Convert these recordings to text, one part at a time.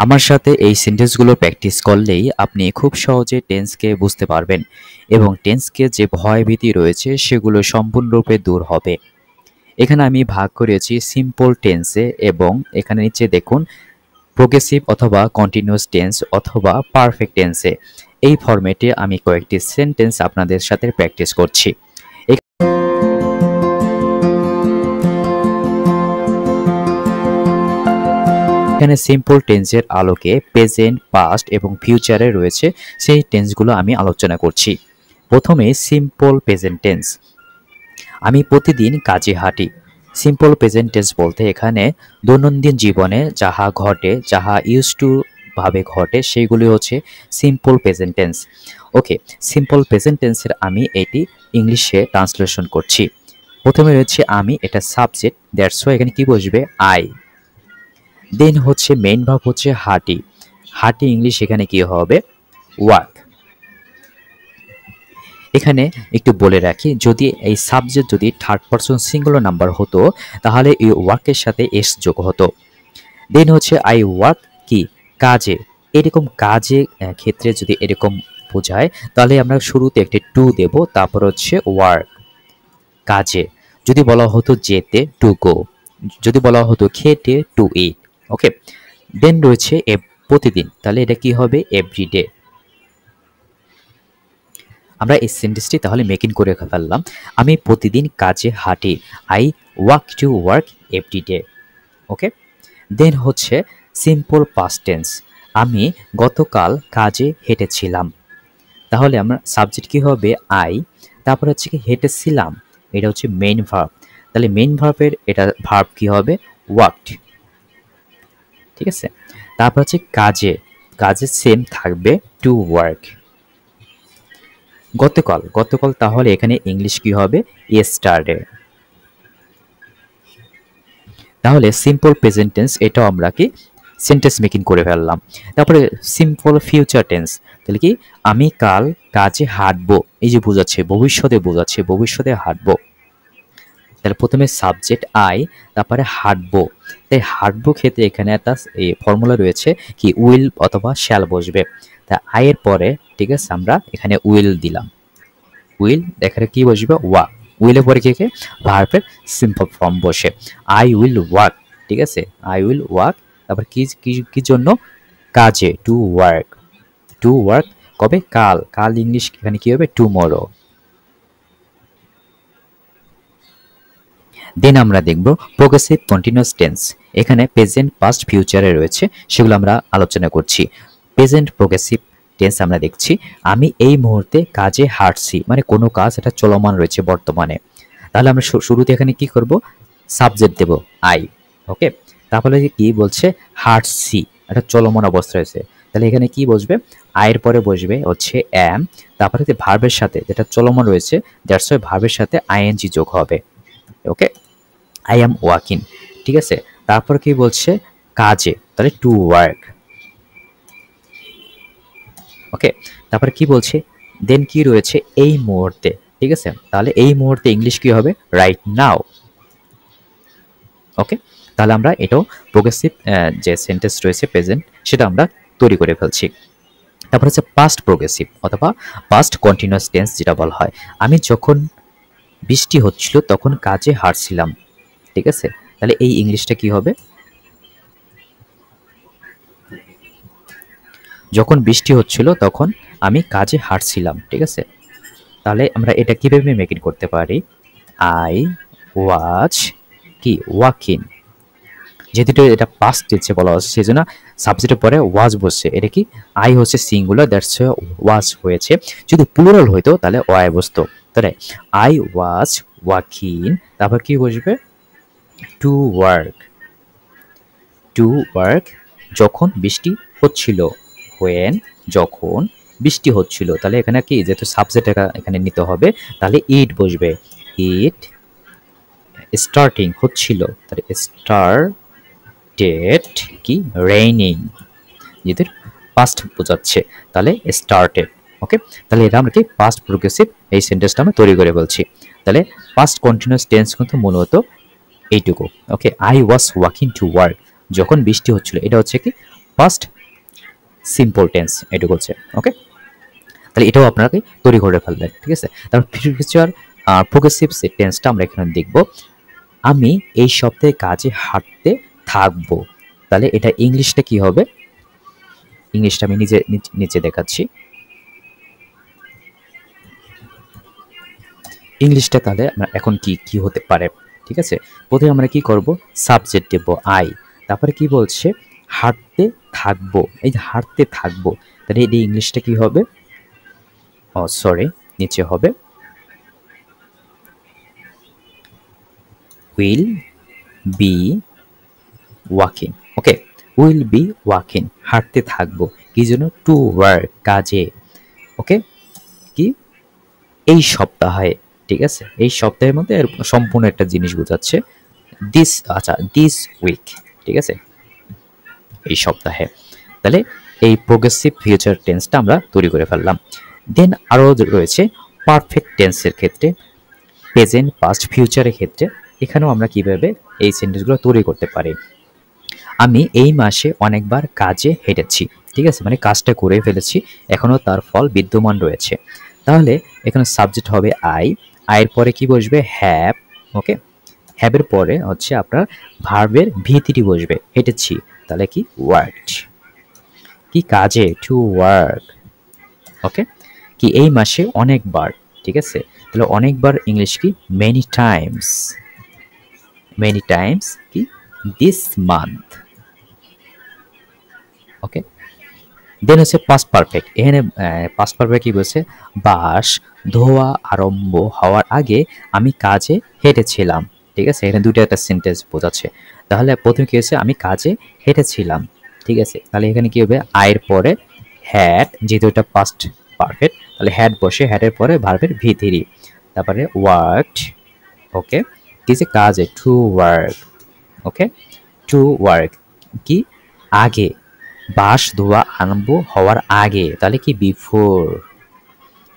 আমার সাথে এই সেন্টেন্সগুলো প্র্যাকটিস করলেই আপনি খুব সহজে টেন্সকে বুঝতে পারবেন এবং টেন্সকে যে ভয়ভীতি রয়েছে সেগুলো সম্পূর্ণরূপে দূর হবে। এখানে আমি ভাগ করেছি সিম্পল টেন্সে এবং এখানে নিচে দেখুন প্রোগ্রেসিভ অথবা কন্টিনিউয়াস টেন্স অথবা পারফেক্ট টেন্সে। এই ফরম্যাটে আমি কয়েকটি সেন্টেন্স আপনাদের সাথে প্র্যাকটিস করছি। এখানে সিম্পল টেন্সের আলোকে প্রেজেন্ট, পাস্ট এবং ফিউচারে রয়েছে সেই টেন্সগুলো আমি আলোচনা করছি। প্রথমে সিম্পল প্রেজেন্ট টেন্স। আমি প্রতিদিন কাজে হাঁটি। সিম্পল প্রেজেন্ট টেন্স বলতে এখানে দৈনন্দিন জীবনে যাহা ঘটে, যাহা ইউজ টু ভাবে ঘটে সেইগুলি হচ্ছে সিম্পল প্রেজেন্ট টেন্স। ওকে, সিম্পল প্রেজেন্ট টেন্সের আমি এটি ইংলিশে ট্রান্সলেশন করছি। প্রথমে রয়েছে আমি, এটা সাবজেক্ট, দ্যাটস ওয়াই এখানে কি বসবে? আই। দেন হচ্ছে মেইন ভার্ব হচ্ছে হাঁটি। হাঁটি ইংলিশ এখানে কি হবে? ওয়াক। এখানে একটু বলে রাখি, যদি এই সাবজেক্ট যদি থার্ড পারসন সিঙ্গুলার নাম্বার হতো তাহলে এই ওয়ার্কের সাথে এস যোগ হতো। দেন হচ্ছে আই ওয়ার্ক কি? কাজে। এরকম কাজে ক্ষেত্রে যদি এরকম বোঝায় তাহলে আমরা শুরুতে একটি টু দেব, তারপর হচ্ছে ওয়ার্ক, কাজে। যদি বলা হতো যেতে, টু গো। যদি বলা হতো খেতে, টু ইট। ওকে, দেন রয়েছে প্রতিদিন, তাহলে এটা কি হবে? এভরিডে। আমরা এই সেন্টেন্সটি তাহলে মেকিং করে ফেললাম। আমি প্রতিদিন কাজে হাঁটি। I walk to work every day. Okay, then হচ্ছে সিম্পল পাস্ট টেন্স। আমি গতকাল কাজে হেঁটেছিলাম। তাহলে আমরা সাবজেক্ট কি হবে? আই, তারপর হচ্ছে কি হেঁটেছিলাম, এটা হচ্ছে মেইন ভার্ব। তাহলে মেইন ভার্বের এটা ভার্ব কি হবে? ওয়াকড। ঠিক আছে, তারপর হচ্ছে কাজে, কাজে সেম থাকবে টু ওয়ার্ক। গতকাল, গতকাল তাহলে এখানে ইংলিশ কি হবে? ইয়েস্টারডে। তাহলে সিম্পল প্রেজেন্ট টেন্স এটাও আমরা কি সেন্টেন্স মেকিং করে ফেললাম। তারপরে সিম্পল ফিউচার টেন্স, তাহলে কি? আমি কাল কাজে হাঁটবো, এই যে বোঝাচ্ছে ভবিষ্যতে, বোঝাচ্ছে ভবিষ্যতে হাঁটবো। তাহলে প্রথমে সাবজেক্ট আই, তারপরে হাঁটবো। তাই হাঁটবো ক্ষেত্রে এখানে একটা এই ফর্মুলা রয়েছে কি উইল অথবা শ্যাল বসবে। তা আয়ের পরে ঠিক আছে আমরা এখানে উইল দিলাম। উইল এখানে কি বসবে? ওয়াক। উইলের পরে কে কে? ভার্বের সিম্পল ফর্ম বসে। I will walk. ঠিক আছে, আই উইল ওয়াক। তারপর কি কি জন্য? কাজে, টু ওয়ার্ক। টু ওয়ার্ক কবে? কাল। কাল ইংলিশ এখানে কি হবে? টুমরো। দেন আমরা দেখব প্রোগ্রেসিভ কন্টিনিউয়াস টেন্স। এখানে প্রেজেন্ট, পাস্ট, ফিউচারে রয়েছে, সেগুলো আমরা আলোচনা করছি। প্রেজেন্ট প্রোগ্রেসিভ টেন্স আমরা দেখছি। আমি এই মুহূর্তে কাজে হাঁটছি, মানে কোনো কাজ এটা চলমান রয়েছে বর্তমানে। তাহলে আমরা শুরুতে এখানে কি করব? Subject Dev I. ওকে, তাহলে কি বলছে? হাঁটছি, এটা চলমান অবস্থা রয়েছে। তাহলে এখানে কি বসবে? আয়ের পরে বসবে হচ্ছে অ্যাম, তারপরে ভার্বের সাথে যেটা চলমান রয়েছে দ্যাটস ওয়াই ভার্বের সাথে আইএনজি যোগ হবে। ওকে, আই অ্যাম ওয়াকিং। ঠিক আছে, তারপর কি বলছে? কাজে, তাহলে টু ওয়ার্ক। ওকে, তারপর কি বলছে? দেন কি রয়েছে? এই মুহূর্তে। ঠিক আছে, তাহলে এই মুহূর্তে ইংলিশ কি হবে? Right now. ওকে, তাহলে আমরা এটাও প্রোগ্রেসিভ যে সেন্টেন্স রয়েছে প্রেজেন্ট সেটা আমরা তৈরি করে ফেলছি। তারপর হচ্ছে পাস্ট প্রোগ্রেসিভ অথবা পাস্ট কন্টিনিউয়াস টেন্স যেটা বলা হয়। আমি যখন বৃষ্টি হচ্ছিল তখন কাজে হাঁটছিলাম। ঠিক আছে, তাহলে এই ইংলিশটা কি হবে? যখন বৃষ্টি হচ্ছিল তখন আমি কাজে হাঁটছিলাম। ঠিক আছে, তাহলে আমরা এটা কিভাবে মেকিং করতে পারি? আই ওয়াজ কি? ওয়াকিং। যেহেতু এটা পাস্ট টেন্সে বলা হচ্ছে সেই জন্য সাবজেক্টের পরে ওয়াজ বসছে। এটা কি? আই হচ্ছে সিঙ্গুলার, দ্যাটস ওয়াজ হয়েছে। যদি প্লুরাল হইতো তাহলে ওয়াই বসতো। তাহলে আই ওয়াজ ওয়াকিং, তারপর কি বসবে? To work. টু ওয়ার্ক যখন বৃষ্টি হচ্ছিল। হোয়েন, যখন বৃষ্টি হচ্ছিল। তাহলে এখানে কি যেহেতু সাবজেক্ট এখানে নিতে হবে তাহলে ইট বসবে। ইট স্টার্টিং হচ্ছিল, তাহলে স্টার্টেড কি? রেইনিং। যেহেতু পাস্ট বোঝাচ্ছে তাহলে স্টার্টেড। ওকে, তাহলে এটা আমরা কি পাস্ট প্রোগ্রেসিভ এই সেন্টেন্সটা আমরা তৈরি করে বলছি। তাহলে পাস্ট কন্টিনিউয়াস টেন্স কিন্তু মূলত এইটুকু। Okay, I was walking to work, যখন বৃষ্টি হচ্ছিল, এটা হচ্ছে কি পাস্ট সিম্পল টেন্স এটুকু হচ্ছে। ওকে, তাহলে এটাও আপনাকে তৈরি করে ফেললেন। ঠিক আছে, তারপর ফিউচার প্রোগ্রেসিভ টেন্সটা আমরা এখানে দেখব। আমি এই সপ্তাহে কাজে হাঁটতে থাকবো, তাহলে এটা ইংলিশটা কি হবে? ইংলিশটা আমি নিচে দেখাচ্ছি। ইংলিশটা তাহলে আমরা এখন কি হতে পারে? ঠিক আছে, প্রথমে আমরা কি করব? সাবজেক্ট দেব আই, তারপরে কি বলছে? হাঁটতে থাকবো। এই যে হাঁটতে থাকবো, তাহলে এই ইংলিশটা কি হবে? সরি, নিচে হবে will be walking. Okay, will be walking, হাঁটতে থাকবো। কি জন্য? টু ওয়ার্ক, কাজে। ওকে, কি? এই সপ্তাহে। ঠিক আছে, এই সপ্তাহের মধ্যে সম্পূর্ণ একটা জিনিস বোঝাচ্ছে। দিস, আচ্ছা, দিস উইক। ঠিক আছে, এই সপ্তাহে। তাহলে এই প্রোগ্রেসিভ ফিউচার টেন্সটা আমরা তৈরি করে ফেললাম। দেন আরও রয়েছে পারফেক্ট টেন্সের ক্ষেত্রে, প্রেজেন্ট, পাস্ট, ফিউচারের ক্ষেত্রে এখানেও আমরা কিভাবে এই সেন্টেন্সগুলো তৈরি করতে পারি। আমি এই মাসে অনেকবার কাজে হেঁটেছি। ঠিক আছে, মানে কাজটা করে ফেলেছি, এখনও তার ফল বিদ্যমান রয়েছে। তাহলে এখানে সাবজেক্ট হবে আই, আয়ের পরে কি বসবে? হ্যাভ। ওকে, হ্যাভের পরে হচ্ছে আপনার ভার্বের ভিটিটি বসবে, হেঁটেছি, তাহলে কি? ওয়ার্কড। কি? কাজে, টু ওয়ার্ক। ওকে, কি? এই মাসে অনেকবার। ঠিক আছে, তাহলে অনেকবার ইংলিশ কি? Many times. মেনি টাইমস কি? This month. ওকে, দেন হচ্ছে পাস্ট পারফেক্ট। এখানে পাস্ট পারফেক্ট কি বলছে? বাস ধোয়া আরম্ভ হওয়ার আগে আমি কাজে হেঁটেছিলাম। ঠিক আছে, এখানে দুটো একটা সেন্টেন্স বোঝাচ্ছে। তাহলে প্রথমে কি হচ্ছে? আমি কাজে হেঁটেছিলাম। ঠিক আছে, তাহলে এখানে কি হবে? আয়ের পরে হ্যাড, যেহেতু এটা পাস্ট পারফেক্ট, তাহলে হ্যাড বসে, হ্যাডের পরে ভার্বের ভিথিরি, তারপরে ওয়ার্কড। ওকে, কি যে কাজে, to work. Okay, to work কি? আগে, বাস ধোয়া আরম্ভ হওয়ার আগে, তাহলে কি? বিফোর।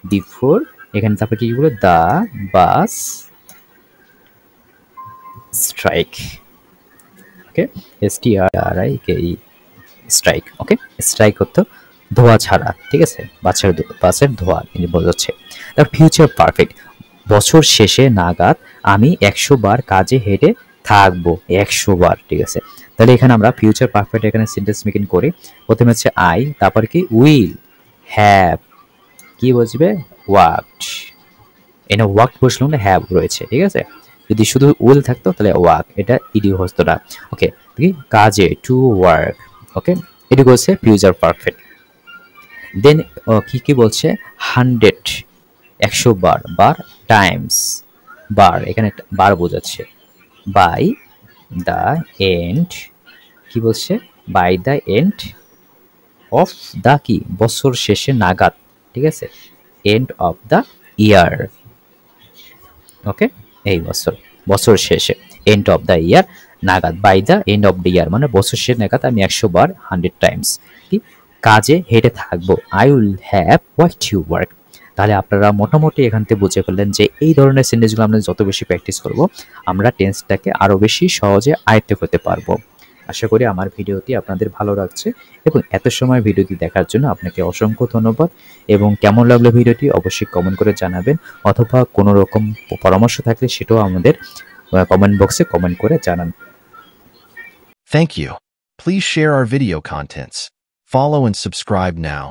বিফোর, এখানে তারপরে কি বলবো? দা বাস স্ট্রাইক। ওকে, STRIKE, স্ট্রাইক। ওকে, স্ট্রাইক হতো ধোয়া ছাড়া। ঠিক আছে, বাসের ধোয়া বোঝাচ্ছে। তার ফিউচার পারফেক্ট, বছর শেষে নাগাদ আমি 100 বার কাজে হেঁটে থাকবো। 100 বার। ঠিক আছে, তাহলে এখানে আমরা ফিউচার পারফেক্ট এখানে সেন্টেন্স মেকিং করি। প্রথমে হচ্ছে আই, তারপর কি? উইল, হ্যাভ, কি বসবে? ওয়ার্কড। এখানে ওয়ার্ক বসলো না, হ্যাভ রয়েছে। ঠিক আছে, যদি শুধু উইল থাকতো তাহলে ওয়ার্ক, এটা ইডি হতো না। ওকে, কাজে, টু ওয়ার্ক। ওকে, এটি বলছে ফিউচার পারফেক্ট। দেন কি বলছে? 100, 100 বার, বার, টাইমস, বার, এখানে বার বোঝাচ্ছে। বাই দ্য এন্ড, কি বলছে? By the end of the, কি? বছর শেষে নাগাদ। ঠিক আছে, end of the year. Okay, এই বছর শেষে, এন্ড অফ দ্য ইয়ার নাগাদ, by the end of the year মানে বছর শেষে নাগাদ আমি 100 বার, 100 টাইমস কি? কাজে হেঁটে থাকবো। I will have work to work. তাহলে আপনারা মোটামুটি এখান থেকে বুঝে ফেললেন যে এই ধরনের সেন্টেন্সগুলো আমরা যত বেশি প্র্যাকটিস করব, আমরা টেন্সটাকে আরও বেশি সহজে আয়ত্ত করতে পারবো। আশা করি আমার ভিডিওটি আপনাদের ভালো লাগছে, এবং এত সময় ভিডিওটি দেখার জন্য আপনাকে অসংখ্য ধন্যবাদ। এবং কেমন লাগলো ভিডিওটি অবশ্যই কমেন্ট করে জানাবেন, অথবা কোনো রকম পরামর্শ থাকলে সেটাও আমাদের কমেন্ট বক্সে কমেন্ট করে জানান। Thank you. Please share our video contents. Follow and subscribe now.